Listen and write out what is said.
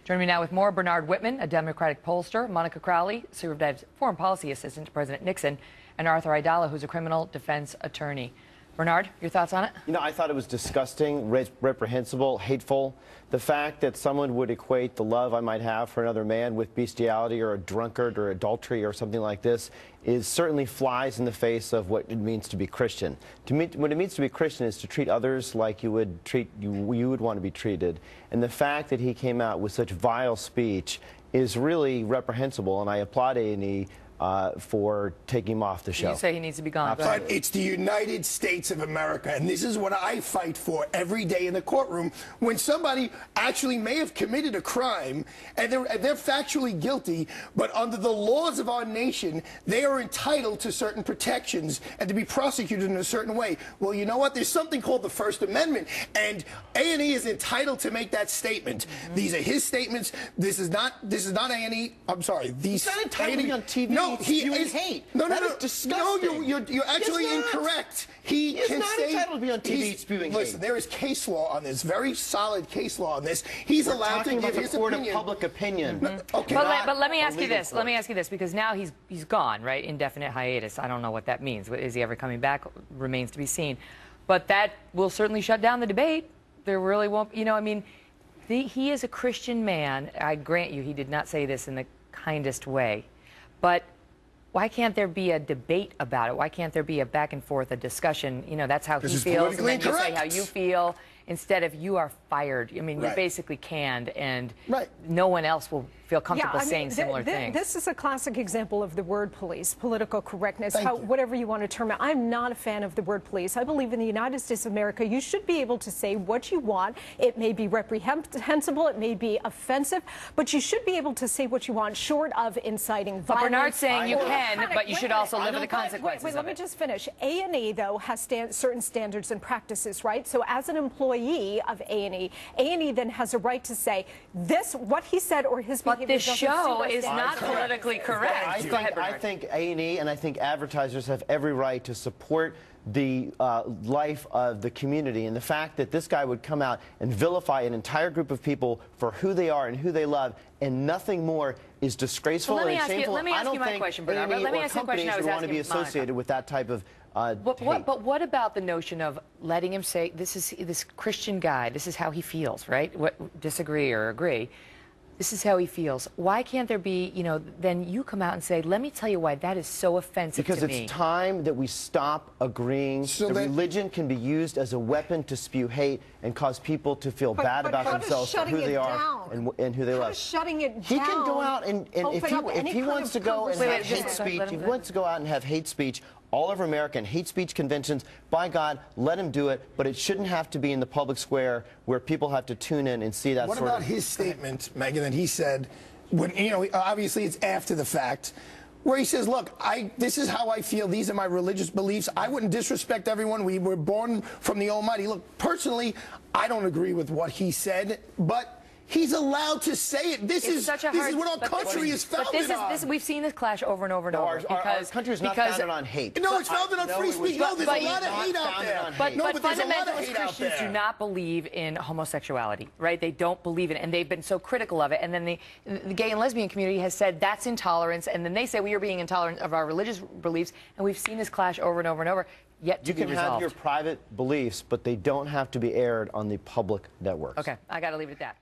Joining me now with more, Bernard Whitman, a Democratic pollster, Monica Crowley, served as foreign policy assistant to President Nixon, and Arthur Aidala, who's a criminal defense attorney. Bernard, your thoughts on it? You know, I thought it was disgusting, reprehensible, hateful. The fact that someone would equate the love I might have for another man with bestiality or a drunkard or adultery or something like this is certainly flies in the face of what it means to be Christian. To me, what it means to be Christian is to treat others like you would want to be treated. And the fact that he came out with such vile speech is really reprehensible, and I applaud A&E for taking him off the show. You say he needs to be gone. But it's the United States of America, and this is what I fight for every day in the courtroom. When somebody actually may have committed a crime, and they're factually guilty, but under the laws of our nation, they are entitled to certain protections and to be prosecuted in a certain way. Well, you know what? There's something called the First Amendment, and A&E is entitled to make that statement. These are his statements. This is not A&E. I'm sorry. He's not entitled to be on TV. No, he is hate. No, that is disgusting. No, you're actually incorrect. He is not entitled to be on TV spewing hate. Listen, there is case law on this, very solid case law on this. He's allowed to give his court opinion. Of public opinion. Okay. But let me ask you this. Let me ask you this, because now he's gone, right? Indefinite hiatus. I don't know what that means. Is he ever coming back? Remains to be seen. But that will certainly shut down the debate. There really won't. You know, I mean, he is a Christian man. I grant you, he did not say this in the kindest way, but why can't there be a debate about it? Why can't there be a back and forth, a discussion? You know, that's how he feels, and then you say how you feel, instead of you are fired. I mean, you're basically canned, and no one else will feel comfortable saying similar things. This is a classic example of the word police, political correctness, whatever you want to term it. I'm not a fan of the word police. I believe in the United States of America, you should be able to say what you want. It may be reprehensible, it may be offensive, but you should be able to say what you want, short of inciting violence. But Bernard's saying you can, but you should also live with the consequences. Let me just finish. A&E, though, has certain standards and practices, right? So as an employee of A&E then has a right to say this, what he said or his behavior. But this show is not politically correct. Go ahead, Bernard. I think A&E and I think advertisers have every right to support the life of the community, and the fact that this guy would come out and vilify an entire group of people for who they are and who they love and nothing more is disgraceful and shameful. Let me ask you my question, Bernard. Let me ask you a question I was asking want to be associated with that type of But what about the notion of letting him say, this Christian guy, this is how he feels, right? Disagree or agree. This is how he feels. Why can't there be, you know, then you come out and say, let me tell you why that is so offensive to me. Because it's time that we stop agreeing that religion can be used as a weapon to spew hate and cause people to feel bad about themselves for who they are and who they love. Shutting it down. He can go out and if he wants to go and have hate speech, if he wants to go out and have hate speech all over America and hate speech conventions, by God, let him do it, but it shouldn't have to be in the public square where people have to tune in and see that What about his statement, Megan, that he said, when, you know, obviously it's after the fact, where he says, look, this is how I feel, these are my religious beliefs, I wouldn't disrespect everyone, we were born from the Almighty. Look, personally, I don't agree with what he said, but he's allowed to say it. This is what our country is founded on. We've seen this clash over and over and over. Our country is not founded on hate. No, it's founded on free speech. No, there's a lot of hate out there. But fundamentalist Christians do not believe in homosexuality, right? They don't believe in it, and they've been so critical of it. And then the gay and lesbian community has said that's intolerance, and then they say we are being intolerant of our religious beliefs, and we've seen this clash over and over and over, yet to be resolved. You can have your private beliefs, but they don't have to be aired on the public networks. Okay, I got to leave it at that.